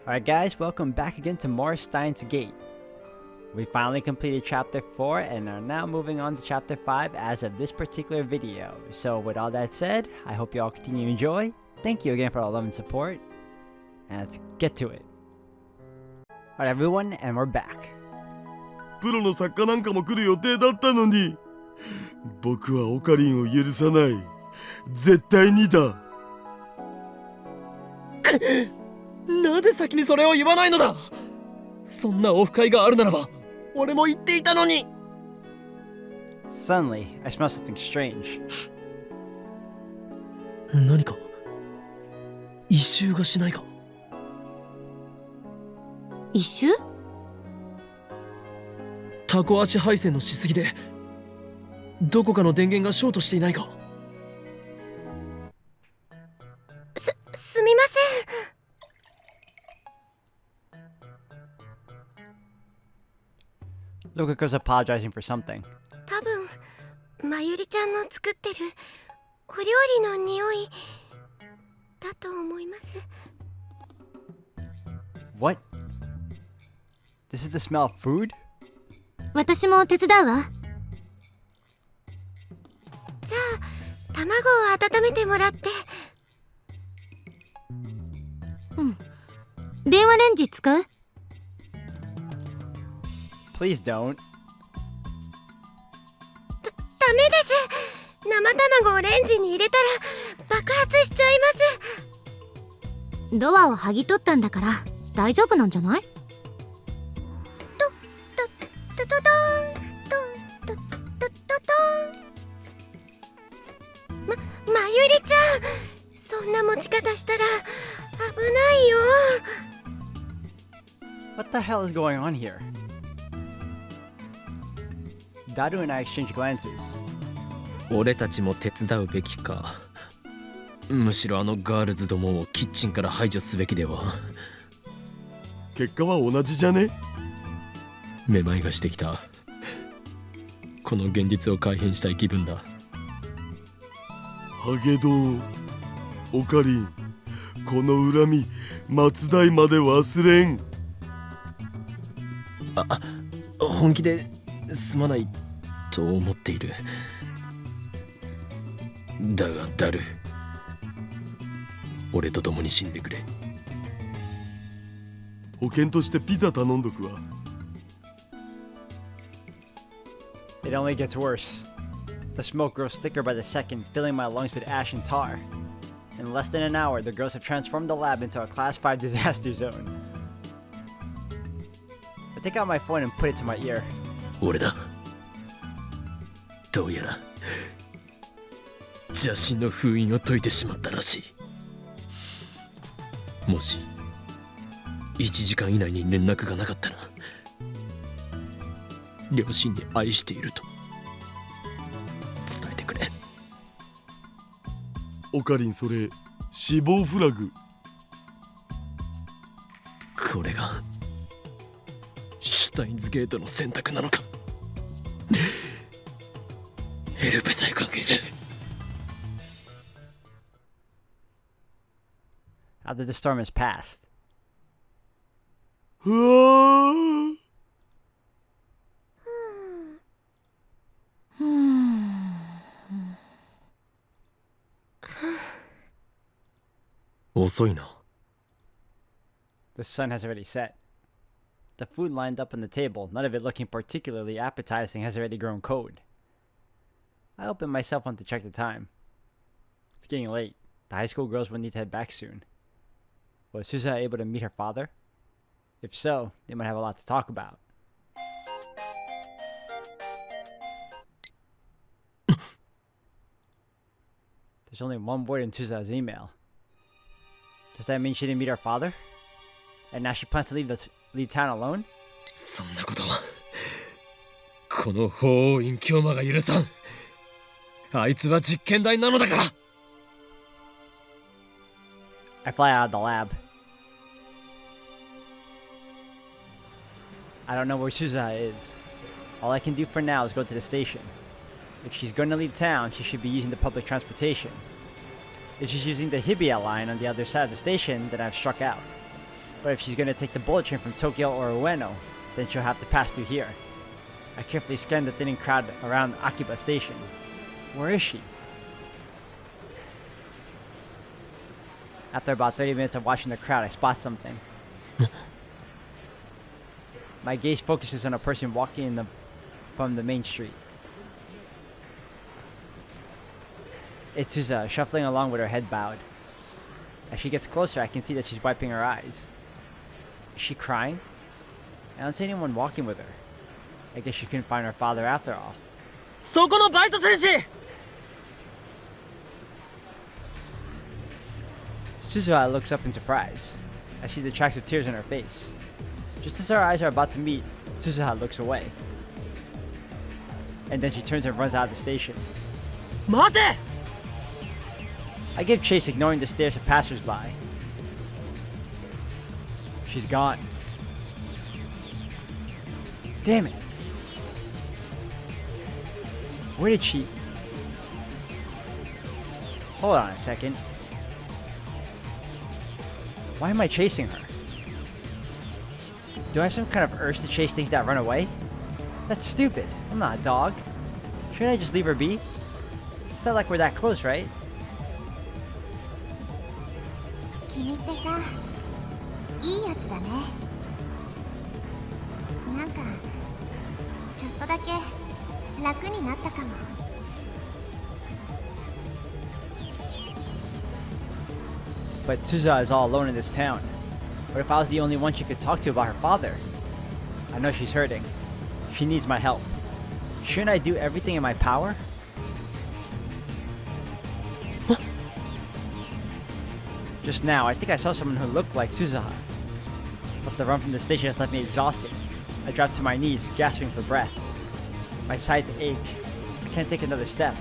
Alright guys, welcome back again to more Steins Gate. We finally completed chapter 4 and are now moving on to chapter 5 as of this particular video. So with all that said, I hope you all continue to enjoy. Thank you again for all love and support. And let's get to it. Alright everyone, and we're back. プロの作家なんかも来る予定だったのに、僕はオカリンを許さない。絶対にだ。なぜ先にそれを言わないのだ。そんなオフ会があるならば俺も言っていたのに。 Suddenly, I smell something strange. 何か異臭がしないか。異臭？タコ足配線のしすぎでどこかの電源がショートしていないか。すみません。Lokuko's apologizing for something. 多分まゆりちゃんの作ってるお料理の匂いだと思います。 What? This is the smell of food? 私も手伝うわ。じゃあ卵を温めてもらって。うん。電話レンジ使う？ Please don't. ダメです。生卵をレンジに入れたら爆発しちゃいます。ドアを剥ぎ取ったんだから大丈夫なんじゃない？トトトーントントトトトーン。まゆりちゃん、そんな持ち方したら危ないよ。 What the hell is going on here? Daru and I exchange glances. 俺たちも手伝うべきか。むしろあのガールズどもをキッチンから排除すべきでは。結果は同じじゃね？めまいがしてきた。この現実を改変したい気分だ。ハゲドウ、オカリン、この恨み末代まで忘れん。本気ですまないと思っている。だがダル、俺と共に死んでくれ。保険としてピザ頼んどくわ。It only gets worse. The smoke grows thicker by the second, filling my lungs with ash and tar. In less than an hour, the girls have transformed the lab into a Class 5 disaster zone. I take out my phone and put it to my ear. 俺だ。どうやら邪神の封印を解いてしまったらしい。もし1時間以内に連絡がなかったら、両親に愛していると伝えてくれ。オカリン、それ死亡フラグ。これがシュタインズゲートの選択なのか。ヘルプさえかける。After the storm has passed. うわー。遅いな。The sun has already set. The food lined up on the table, none of it looking particularly appetizing, has already grown cold. I open my cell phone to check the time. It's getting late. The high school girls will need to head back soon. Was Susa able to meet her father? If so, they might have a lot to talk about. There's only one word in Susa's email. Does that mean she didn't meet her father? And now she plans to leave town alone? そんなことはこの法王院教魔が許さん。あいつは実験台なのだから。 I fly out of the lab. I don't know where Suza is. All I can do for now is go to the station. If she's going to leave town, she should be using the public transportation. If she's using the Hibiya line on the other side of the station, then I've struck out. But if she's gonna take the bullet train from Tokyo or Ueno, then she'll have to pass through here. I carefully scanned the thinning crowd around Akiba Station. Where is she? After about 30 minutes of watching the crowd, I spot something. My gaze focuses on a person walking from the main street. It's Suza, shuffling along with her head bowed. As she gets closer, I can see that she's wiping her eyes. Is she crying? I don't see anyone walking with her. I guess she couldn't find her father after all. そこのバイト選手 Suzuha looks up in surprise. I see the tracks of tears on her face. Just as our eyes are about to meet, Suzuha looks away. And then she turns and runs out of the station. 待て I give chase, ignoring the stares of passers-by. She's gone. Damn it. Where did she... Hold on a second. Why am I chasing her? Do I have some kind of urge to chase things that run away? That's stupid. I'm not a dog. Shouldn't I just leave her be? It's not like we're that close, right? 君ってさ、いいやつだね。なんかちょっとだけ楽になったかも。But Tsuza is all alone in this town. What if I was the only one she could talk to about her father? I know she's hurting. She needs my help. Shouldn't I do everything in my power? Just now, I think I saw someone who looked like Suzuha. But the run from the station has left me exhausted. I drop to my knees, gasping for breath. My sides ache. I can't take another step.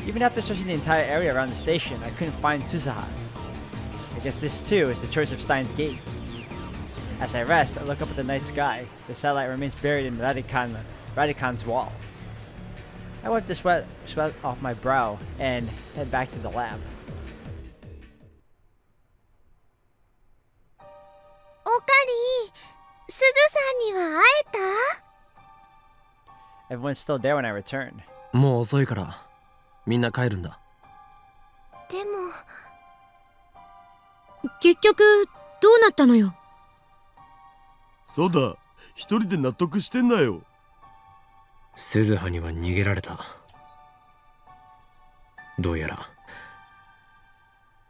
Even after searching the entire area around the station, I couldn't find Suzuha. I guess this too is the choice of Steins Gate. As I rest, I look up at the night sky. The satellite remains buried in Radikan's wall. I wipe the sweat off my brow and head back to the lab. おかり、すずさんには会えた？ Everyone's still there when I return. もう遅いからみんな帰るんだ。でも結局どうなったのよ。そうだ、一人で納得してんなよ。鈴葉には逃げられた。どうやら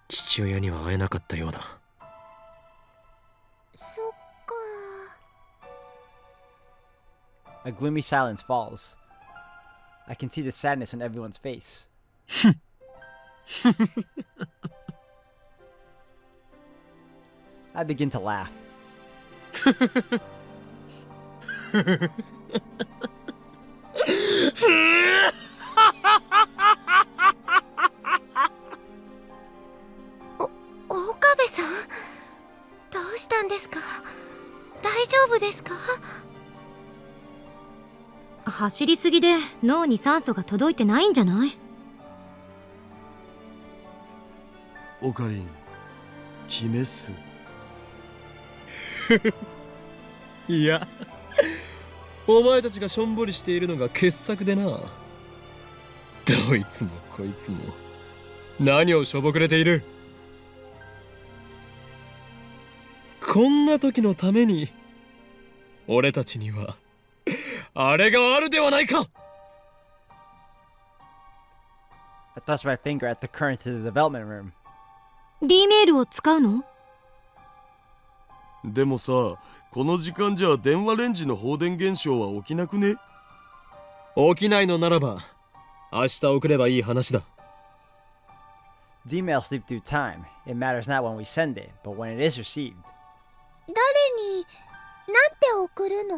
父親には会えなかったようだ。そっか。 A gloomy silence falls. I can see the sadness on everyone's face. I begin to laugh. Oh, 岡部さん、どうしたんですか？大丈夫ですか？走りすぎで脳に酸素が届いてないんじゃない？オカリン、決めっす。いや、お前たちがしょんぼりしているのが傑作でな。どいつもこいつも何をしょぼくれている。こんな時のために俺たちにはあれがあるではないか。 I thrust my finger at the current to the development room. D メールを使うの？でもさ、この時間じゃ電話レンジの放電現象は起きなくね？起きないのならば明日送ればいい話だ。D-mails sleep through time. It matters not when we send it, but when it is received. 誰になんて送るの？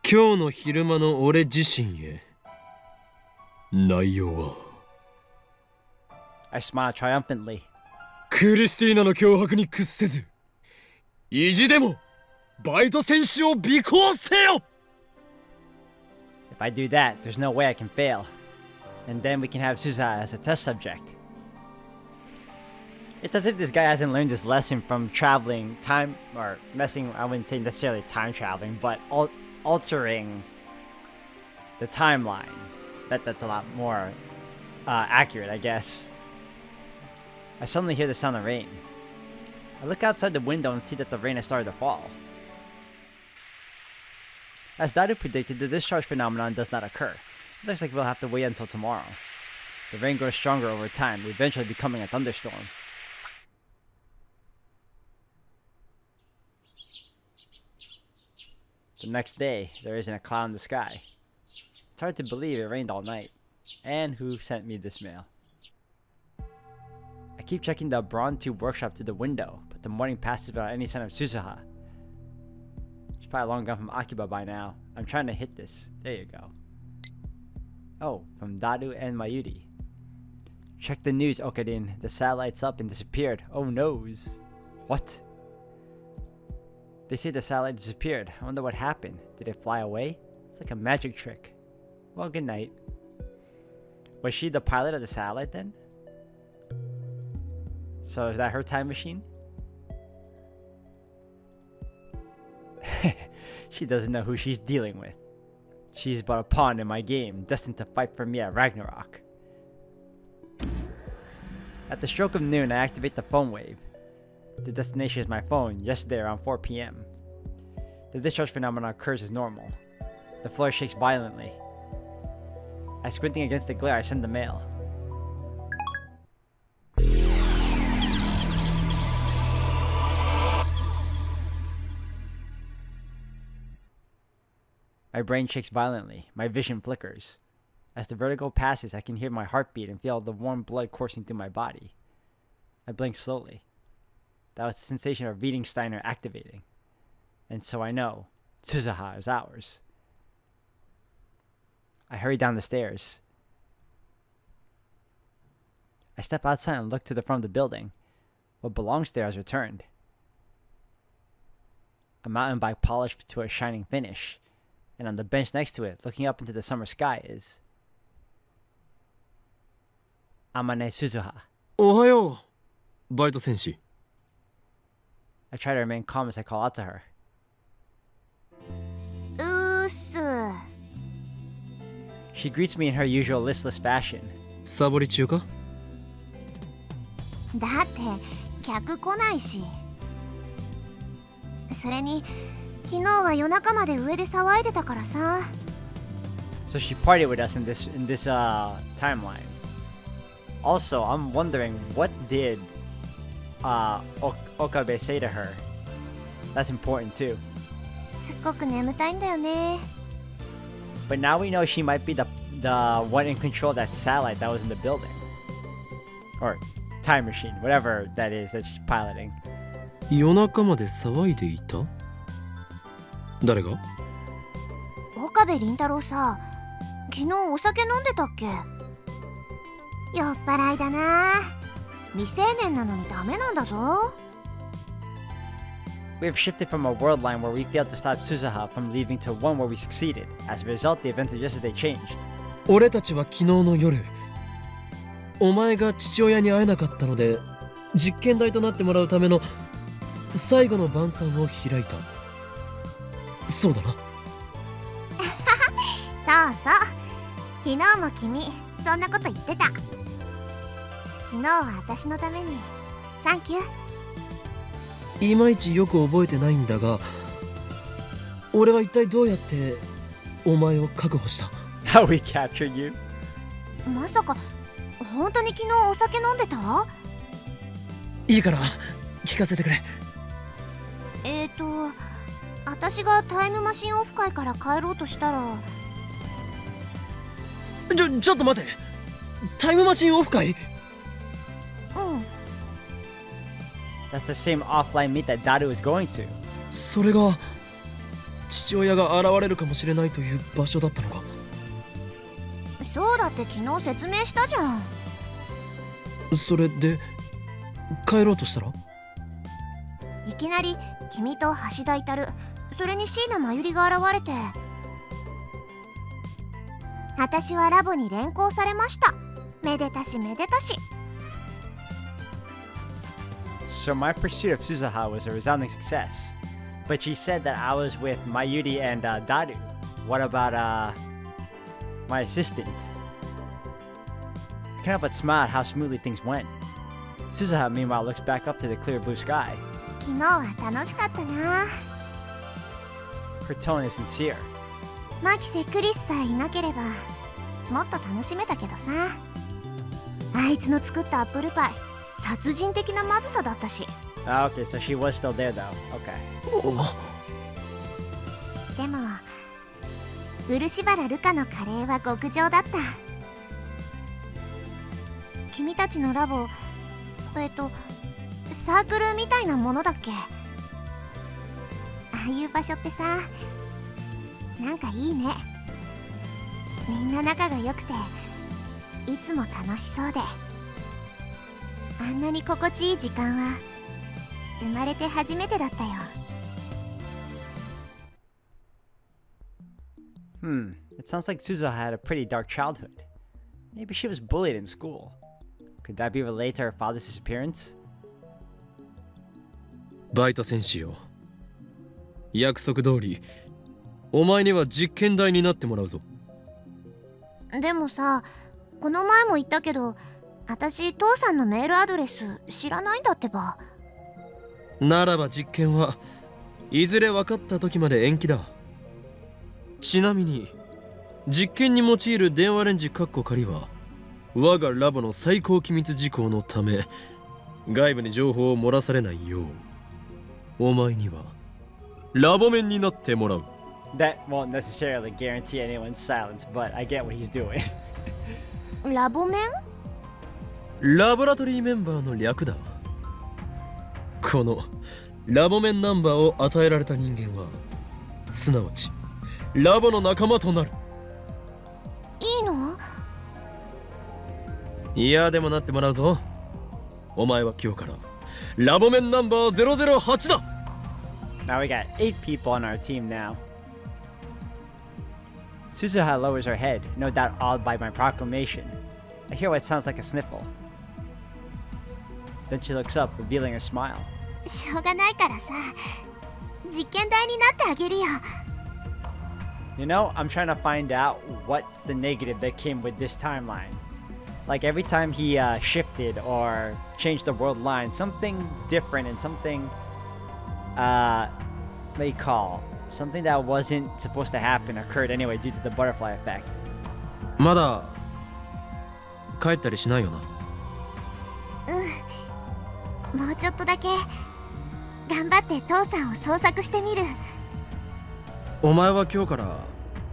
今日の昼間の俺自身へ。内容は I smile triumphantly. クリスティーナの脅迫に屈せず意地でもバイト選手を尾行せよ。 If I do that, there's no way I can fail. And then we can have Suza as a test subject. It's as if this guy hasn't learned his lesson from traveling time, or messing, I wouldn't say necessarily time traveling, but altering the timeline. That's a lot more accurate, I guess. I suddenly hear the sound of rain. I look outside the window and see that the rain has started to fall. As Daru predicted, the discharge phenomenon does not occur. It looks like we'll have to wait until tomorrow. The rain grows stronger over time, eventually becoming a thunderstorm. The next day, there isn't a cloud in the sky. It's hard to believe it rained all night. And who sent me this mail? I keep checking the Braun Tube workshop through the window, but the morning passes without any sign of Suzuha. She's probably long gone from Akiba by now. I'm trying to hit this. There you go. Oh, from Daru and Mayuri. Check the news, Okarin. The satellite's up and disappeared. Oh noes. What? They say the satellite disappeared. I wonder what happened. Did it fly away? It's like a magic trick. Well, good night. Was she the pilot of the satellite then? So is that her time machine? She doesn't know who she's dealing with. She's but a pawn in my game, destined to fight for me at Ragnarok. At the stroke of noon, I activate the phone wave. The destination is my phone, yesterday around 4 p.m. The discharge phenomenon occurs as normal. The floor shakes violently. As squinting against the glare, I send the mail. My brain shakes violently. My vision flickers. As the vertigo passes, I can hear my heartbeat and feel the warm blood coursing through my body. I blink slowly. That was the sensation of reading Steiner activating. And so I know Suzuha is ours. I hurry down the stairs. I step outside and look to the front of the building. What belongs there has returned. A mountain bike polished to a shining finish. And on the bench next to it, looking up into the summer sky, is Amane Suzuha. おはよう、バイト戦士。I try to remain calm as I call out to her. うっす。 She greets me in her usual listless fashion. サボり中か？だって客来ないし。それに昨日は夜中まで上で騒いでたからさ。 So she partied with us in this timeline. Also, I'm wondering, what did Okabe say to her? That's important too. すっごく眠たいんだよね。 But now we know she might be the one in control of that satellite that was in the building. Or time machine, whatever that is that she's piloting. 夜中まで騒いでいた？誰が？岡部倫太郎さ、昨日お酒飲んでたっけ？酔っ払いだな。未成年なのにダメなんだぞ。 We have shifted from a world line where we failed to stop Suzuha from leaving to one where we succeeded. As a result, the events of yesterday changed. 俺たちは昨日の夜、お前が父親に会えなかったので実験台となってもらうための最後の晩餐を開いた。そうだな。そうそう。昨日も君、そんなこと言ってた。昨日は私のために、サンキュー。いまいちよく覚えてないんだが、俺は一体どうやってお前を確保した？ How we captured you? まさか本当に昨日お酒飲んでた？いいから聞かせてくれ。私がタイムマシンオフ会から帰ろうとしたら。ちょっと待て。タイムマシンオフ会？うん。That's the same offline meet that Daru is going to. それが父親が現れるかもしれないという場所だったのか。そうだって昨日説明したじゃん。それで帰ろうとしたら？いきなり君と橋田至、それに椎名真由里が現れて、私はラボに連行されました。めでたしめでたし。So my pursuit of Suzuha was a resounding success. But she said that I was with Mayuri and Daru. What about my assistant? Can't help but smile at how smoothly things went. Suzuha meanwhile looks back up to the clear blue sky. 昨日は楽しかったな。 Her tone is sincere. マキセクリスさえいなければもっと楽しめたけどさ。あいつの作ったアップルパイ殺人的なまずさだったし。 Ah, okay, so she was still there though. Okay. でも漆原ルカのカレーは極上だった。君たちのラボサークルみたいなものだっけ。ああいう場所ってさ、なんかいいね。みんな仲が良くていつも楽しそうで、あんなに心地いい時間は生まれて初めてだったよ。 It sounds like Suzuha had a pretty dark childhood. Maybe she was bullied in school. Could that be related to her father's disappearance? バイト戦士よ、約束通りお前には実験台になってもらうぞ。でもさ、この前も言ったけど、私父さんのメールアドレス知らないんだってば。ならば実験はいずれ分かった時まで延期だ。ちなみに実験に用いる電話レンジ（仮）は我がラボの最高機密事項のため外部に情報を漏らされないようお前にはラボ面になってもらう。 That won't necessarily guarantee anyone's silence, but I get what he's doing. ラボ面？ラボラトリーメンバーの略だ。このラボ面ナンバーを与えられた人間はすなわちラボの仲間となる。いいの？いやでもなってもらうぞ。お前は今日からラボ面ナンバー008だ。 Now we got 8 people on our team now. Suzuha lowers her head, no doubt awed by my proclamation. I hear what sounds like a sniffle. Then she looks up, revealing a smile. しょうがないからさ、実験台になってあげるよ。 You know, I'm trying to find out what's the negative that came with this timeline. Like every time he shifted or changed the world line, something different and something, what do you call? Something that wasn't supposed to happen occurred anyway due to the butterfly effect. まだ帰ったりしないよな。もうちょっとだけ頑張って父さんを捜索してみる。お前は今日から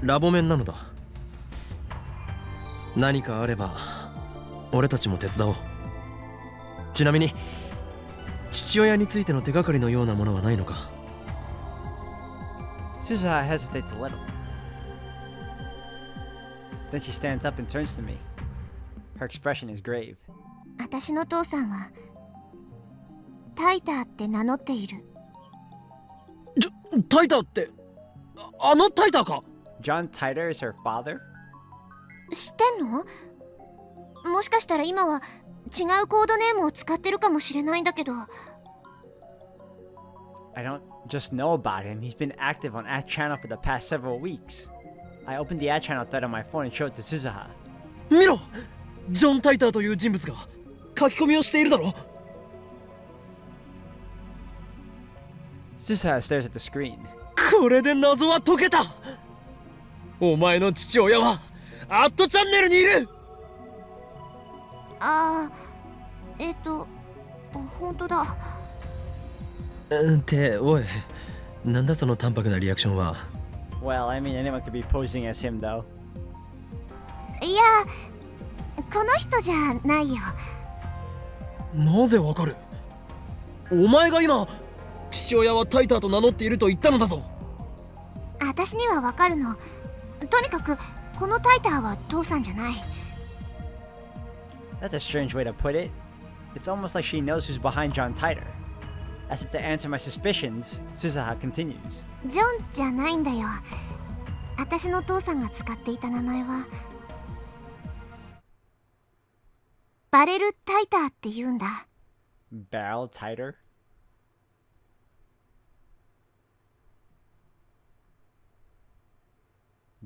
ラボ面なのだ。何かあれば俺たちも手伝おう。ちなみに父親についての手がかりのようなものはないのか。 Suzuha hesitates a little. Then she stands up and turns to me. Her expression is grave. 私の父さんはタイターって名乗っている。タイターってあのタイターか。 John Titor is her father? 知ってんの？もしかしたら今は違うコードネームを使ってるかもしれないんだけど。I don't just know about him. He's been active on ad channel for the past several weeks. I opened the ad channel thread on my phone and showed it to Suzuha. 見ろ、ジョン・タイターという人物が書き込みをしているだろ。 Suzuha stares at the screen. これで謎は解けた。お前の父親はアットチャンネルにいる。ああ、本当だ。っておい、なんだその淡白なリアクションは。 Well, I mean, anyone could be posing as him, though. いや、この人じゃないよ。なぜわかる？お前が今父親はタイターと名乗っていると言ったのだぞ。私にはわかるの。とにかくこのタイターは父さんじゃない。 That's a strange way to put it. It's almost like she knows who's behind John Titor. As if to answer my suspicions, Suzuha continues. ジョンじゃないんだよ。私の父さんが使っていた名前はバレル・タイターって言うんだ。 Barrel Titor?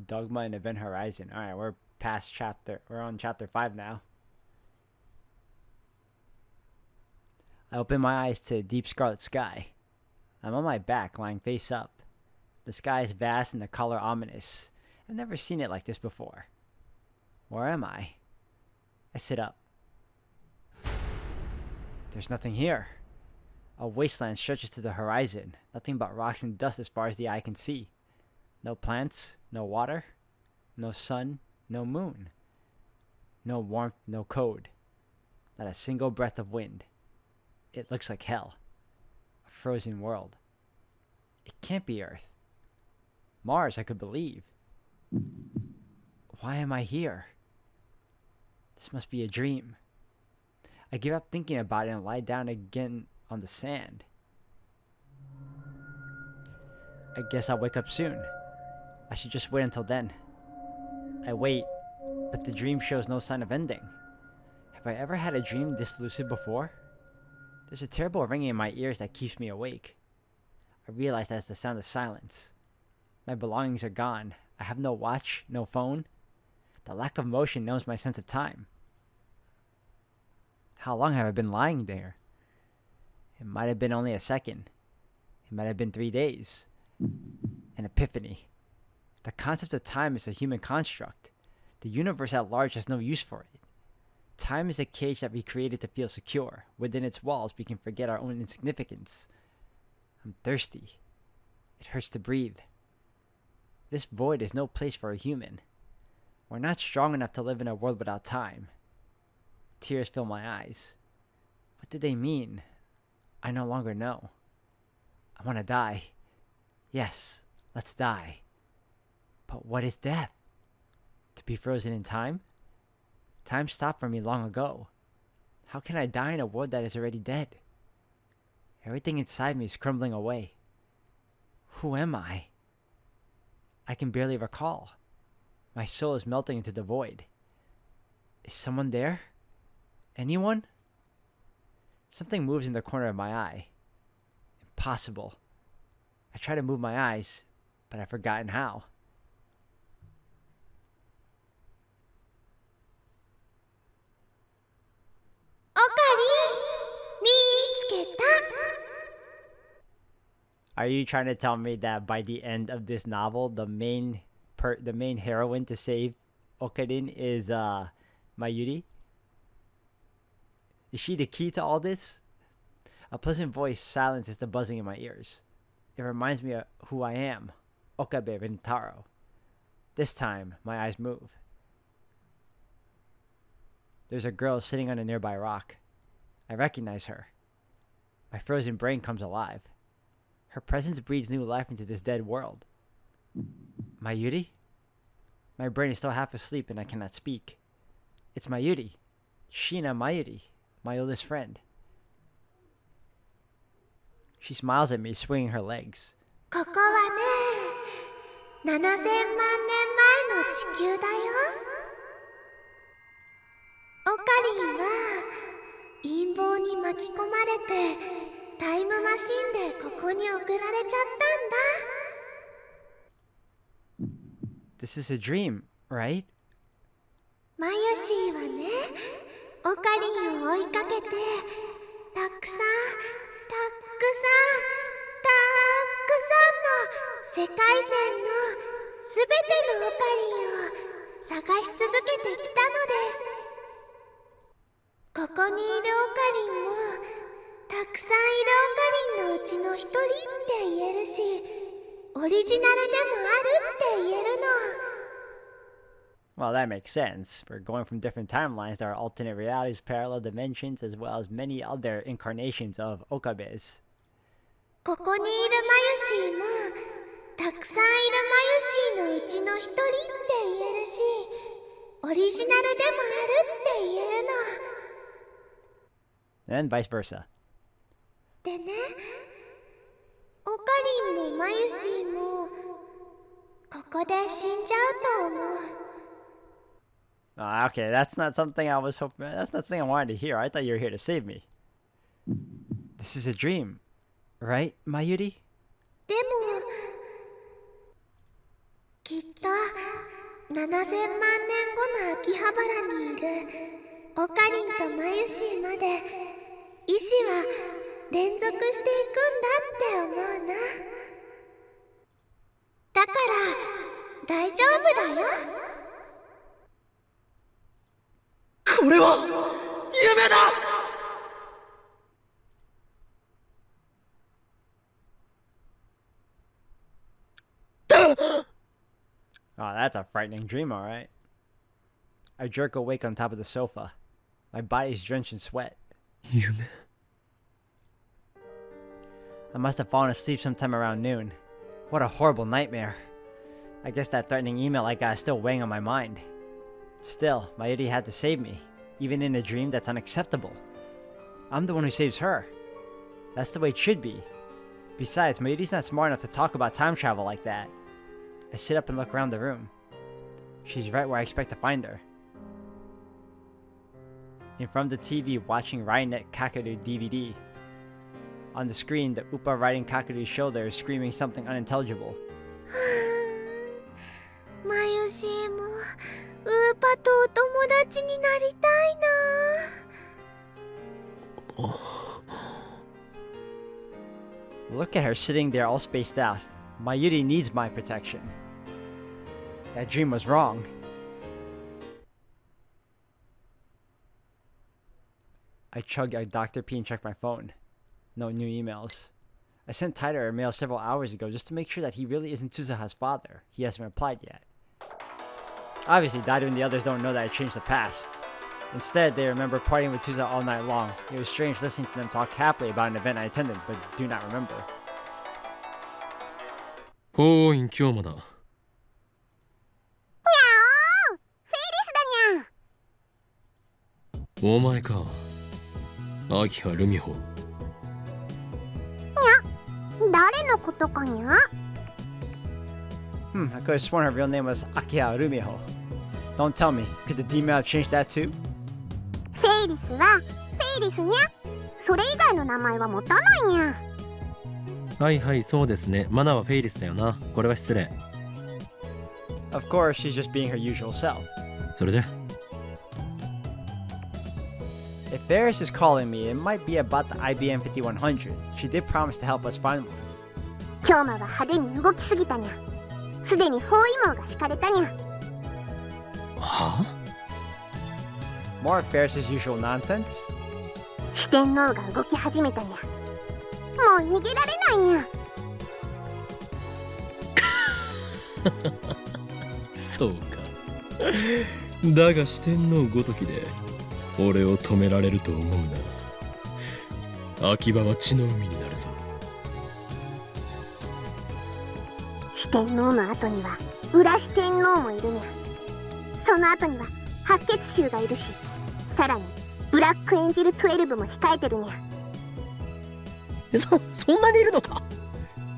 Dogma and Event Horizon. Alright, we're on chapter 5 now. I open my eyes to a deep scarlet sky. I'm on my back, lying face up. The sky is vast and the color ominous. I've never seen it like this before. Where am I? I sit up. There's nothing here. A wasteland stretches to the horizon, nothing but rocks and dust as far as the eye can see. No plants, no water, no sun, no moon. No warmth, no code. Not a single breath of wind. It looks like hell. A frozen world. It can't be Earth. Mars, I could believe. Why am I here? This must be a dream. I give up thinking about it and lie down again on the sand. I guess I'll wake up soon. I should just wait until then. I wait, but the dream shows no sign of ending. Have I ever had a dream this lucid before? There's a terrible ringing in my ears that keeps me awake. I realize that's the sound of silence. My belongings are gone. I have no watch, no phone. The lack of motion numbs my sense of time. How long have I been lying there? It might have been only a second. It might have been 3 days. An epiphany. The concept of time is a human construct. The universe at large has no use for it. Time is a cage that we created to feel secure. Within its walls, we can forget our own insignificance. I'm thirsty. It hurts to breathe. This void is no place for a human. We're not strong enough to live in a world without time. Tears fill my eyes. What do they mean? I no longer know. I want to die. Yes, let's die. But what is death? To be frozen in time? Time stopped for me long ago. How can I die in a world that is already dead? Everything inside me is crumbling away. Who am I? I can barely recall. My soul is melting into the void. Is someone there? Anyone? Something moves in the corner of my eye. Impossible. I try to move my eyes, but I've forgotten how. Are you trying to tell me that by the end of this novel, the main heroine to save Okarin is Mayuri? Is she the key to all this? A pleasant voice silences the buzzing in my ears. It reminds me of who I am, Okabe Rintaro. This time, my eyes move. There's a girl sitting on a nearby rock. I recognize her. My frozen brain comes alive. Her presence breathes new life into this dead world. Mayuri? My brain is still half asleep and I cannot speak. It's Mayuri. Shina Mayuri, my oldest friend. She smiles at me, swinging her legs. ここはね、7000万年前の地球だよ。オカリンは陰謀に巻き込まれてタイムマシンでここに送られちゃったんだ。This is a dream, right? マユシーはね、オカリンを追いかけてたくさんの世界線のすべてのオカリンを探し続けてきたのです。ここにいるオカリンもたくさんいるオカリンのうちの一人って言えるし、オリジナルでもあるって言えるの。Well, that makes sense. We're going from different timelines. There are alternate realities, parallel dimensions, as well as many other incarnations of Okabes. ここにいるマユシーもたくさんいるマユシーのうちの一人って言えるし、オリジナルでもあるって言えるの。And vice versa. でね、オカリンもマユシーもここで死んじゃうと思う。Okay, that's not something I was hoping. That's not something I wanted to hear. I thought you were here to save me. This is a dream, right, Mayuri? でもきっと7000万年後の秋葉原にいるオカリンとマユシーまで意志は連続していくんだって思うな。だから大丈夫だよ。これは夢だ。Oh, that's a frightening dream, alright. I jerk awake on top of the sofa. My body's drenched in sweat. 夢。 I must have fallen asleep sometime around noon. What a horrible nightmare. I guess that threatening email I got is still weighing on my mind. Still, Mayuri had to save me. Even in a dream, that's unacceptable. I'm the one who saves her. That's the way it should be. Besides, Mayuri's not smart enough to talk about time travel like that. I sit up and look around the room. She's right where I expect to find her. In front of the TV watching Rainet Kakaru DVD. On the screen, the Upa riding Kakaru's shoulder is screaming something unintelligible. マユシーもウーパとお友達になりたいな。Look at her sitting there all spaced out. Mayuri needs my protection. That dream was wrong. I chug a Dr. P and check my phone. No new emails. I sent Tyler a mail several hours ago just to make sure that he really isn't Tsuzaha's father. He hasn't replied yet. Obviously, Daido and the others don't know that I changed the past. Instead, they remember partying with Tsuzaha all night long. It was strange listening to them talk happily about an event I attended, but do not remember. おーい、今日もだ。フェイリスだにゃ。お前か。秋葉ルミホ。誰のことかにゃ。 I could have sworn her real name was Akiha Rumiho. Don't tell me. Could the D-mail have changed that too? フェイリスはフェイリスにゃ。それ以外の名前は持たないにゃ。はいはい、そうですね。マナはフェイリスだよな。これは失礼。Of course, she's just being her usual self. それで If Varys is calling me, it might be about the IBM 5100. She did promise to help us find one. 京馬は派手に動きすぎたにゃ。すでに包囲網が敷かれたにゃ。は More of Varys' usual nonsense? 四天王が動き始めたにゃ。もう逃げられないにゃ。そうか。だが四天王ごときで俺を止められると思うな。秋葉は血の海になるぞ。四天王の後には裏四天王もいるにゃ。その後には白血衆がいるし、さらにブラックエンジェル12も控えてるにゃ。そんなにいるのか。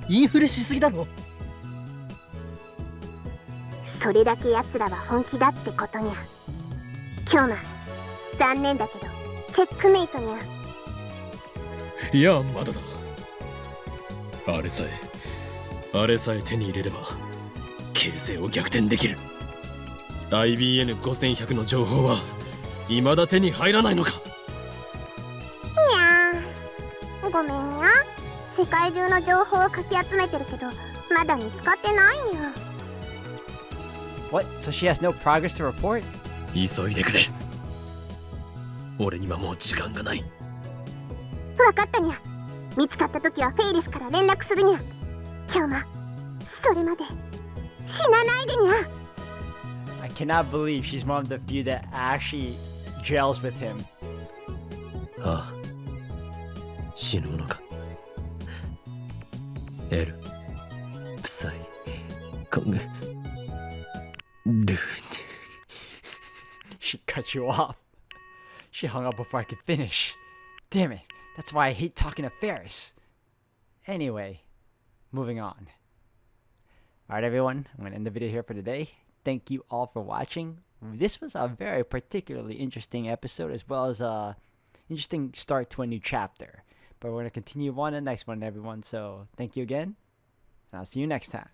インフレしすぎだろ。それだけ奴らは本気だってことにゃ。京馬、残念だけどチェックメイトにゃ。いや、まだだ。あれさえ手に入れれば形勢を逆転できる。 IBN5100 の情報は未だ手に入らないのか。にゃー、ごめんにゃ。世界中の情報をかき集めてるけどまだ見つかってないにゃ。 What? So she has no progress to report? 急いでくれ。俺にはもう時間がない。分かったにゃ。見つかった時はフェイリスから連絡するにゃ。京馬、それまで死なないでにゃ。 I cannot believe she's one of the few that actually gels with him. ああ、死ぬのか。エル、プサイ、コング、ルー。 She cut you off. She hung up before I could finish. Damn it. That's why I hate talking to Ferris. Anyway, moving on. Alright everyone, I'm going to end the video here for today. Thank you all for watching. This was a very particularly interesting episode as well as a interesting start to a new chapter. But we're going to continue on in the next one everyone. So thank you again, and I'll see you next time.